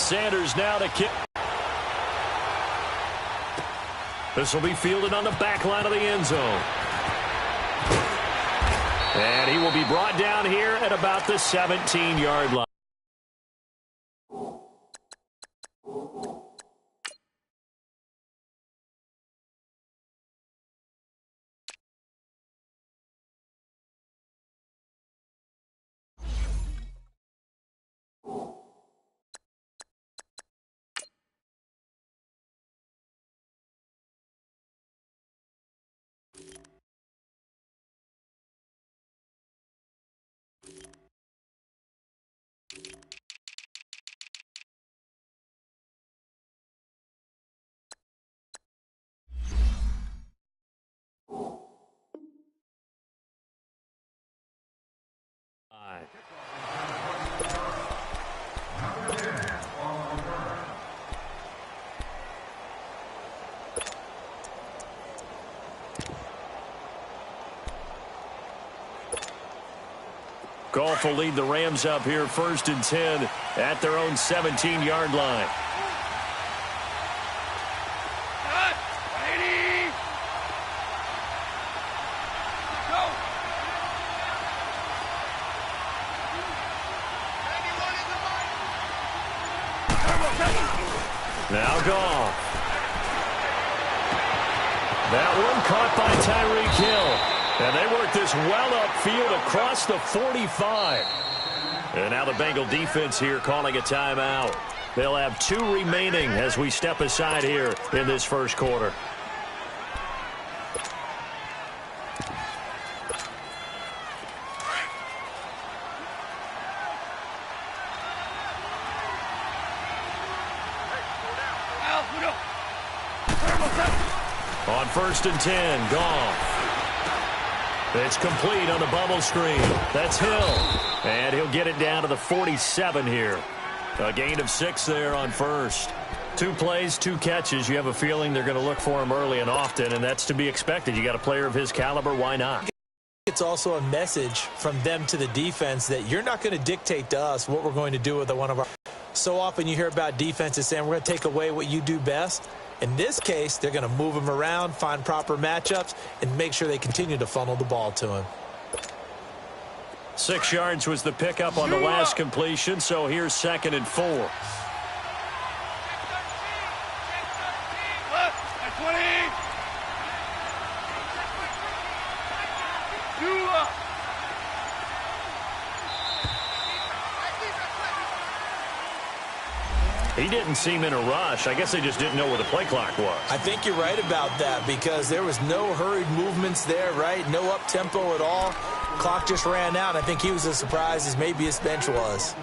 Sanders now to kick. This will be fielded on the back line of the end zone. And he will be brought down here at about the 17-yard line. Goff will lead the Rams up here 1st and 10 at their own 17-yard line. Now Goff. That one caught by Tyreek Hill. And they work this well upfield across the 45. And now the Bengal defense here calling a timeout. They'll have 2 remaining as we step aside here in this first quarter. On 1st and 10, Goff. It's complete on the bubble screen. That's Hill. And he'll get it down to the 47 here. A gain of 6 there on first. 2 plays, 2 catches. You have a feeling they're going to look for him early and often, and that's to be expected. You got a player of his caliber, why not? It's also a message from them to the defense that you're not going to dictate to us what we're going to do with one of our. So often you hear about defenses saying we're going to take away what you do best. In this case, they're going to move him around, find proper matchups, and make sure they continue to funnel the ball to him. 6 yards was the pickup on the last completion, so here's 2nd and 4. He didn't seem in a rush. I guess they just didn't know where the play clock was. I think you're right about that because there was no hurried movements there, right? No up-tempo at all. Clock just ran out. I think he was as surprised as maybe his bench was.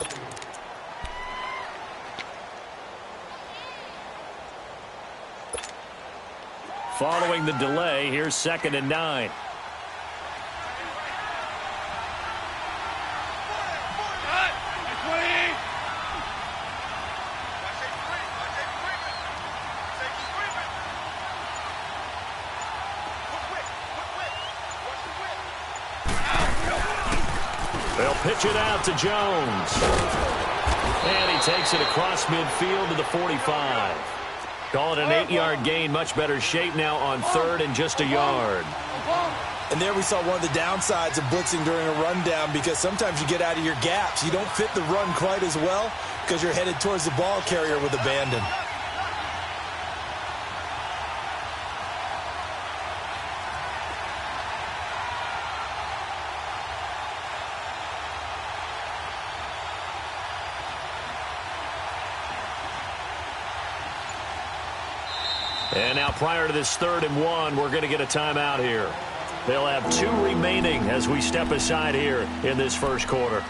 Following the delay, here's 2nd and 9. They'll pitch it out to Jones. And he takes it across midfield to the 45. Call it an 8-yard gain. Much better shape now on 3rd and just a yard. And there we saw one of the downsides of blitzing during a rundown because sometimes you get out of your gaps. You don't fit the run quite as well because you're headed towards the ball carrier with abandon. And now prior to this 3rd and 1, we're going to get a timeout here. They'll have 2 remaining as we step aside here in this first quarter.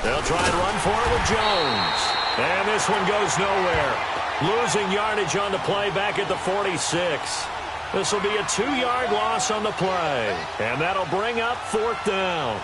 They'll try and run for it with Jones. And this one goes nowhere. Losing yardage on the play back at the 46. This will be a 2-yard loss on the play, and that'll bring up 4th down.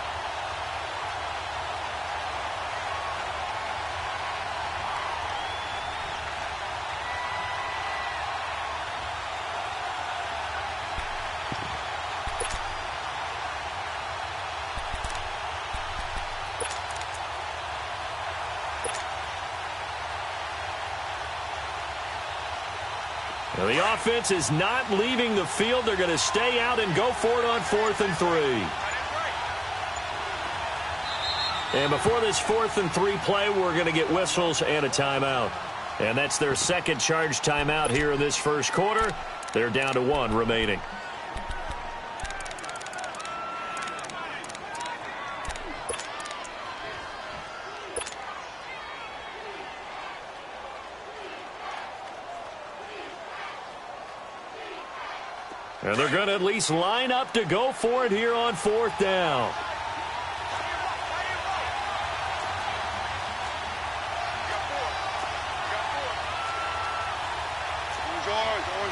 Now, the offense is not leaving the field. They're going to stay out and go for it on 4th and 3. And before this 4th and 3 play, we're going to get whistles and a timeout. And that's their second charge timeout here in this first quarter. They're down to 1 remaining. And they're going to at least line up to go for it here on 4th down.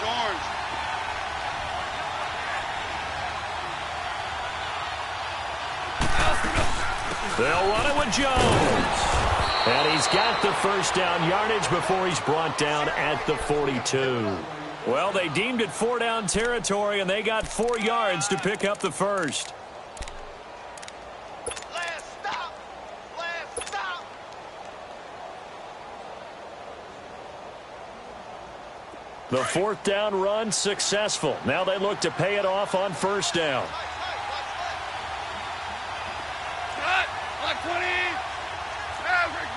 Orange. They'll run it with Jones. And he's got the first down yardage before he's brought down at the 42. Well, they deemed it 4-down territory, and they got 4 yards to pick up the first. Last stop. The 4th down run successful. Now they look to pay it off on 1st down. Cut. Like 20. Maverick.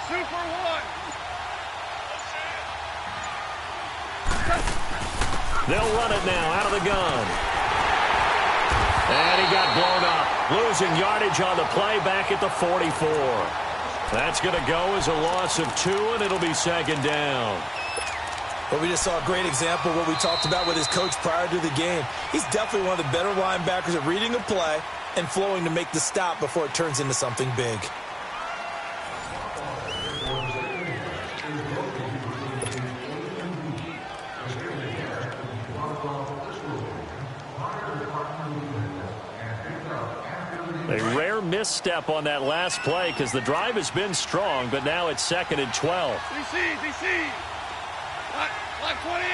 Super one. They'll run it now out of the gun. And he got blown up. Losing yardage on the play back at the 44. That's going to go as a loss of 2, and it'll be 2nd down. Well, we just saw a great example of what we talked about with his coach prior to the game. He's definitely one of the better linebackers at reading a play and flowing to make the stop before it turns into something big. A rare misstep on that last play because the drive has been strong, but now it's 2nd and 12. DC. Like 20.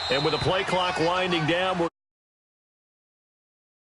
And with the play clock winding down, we're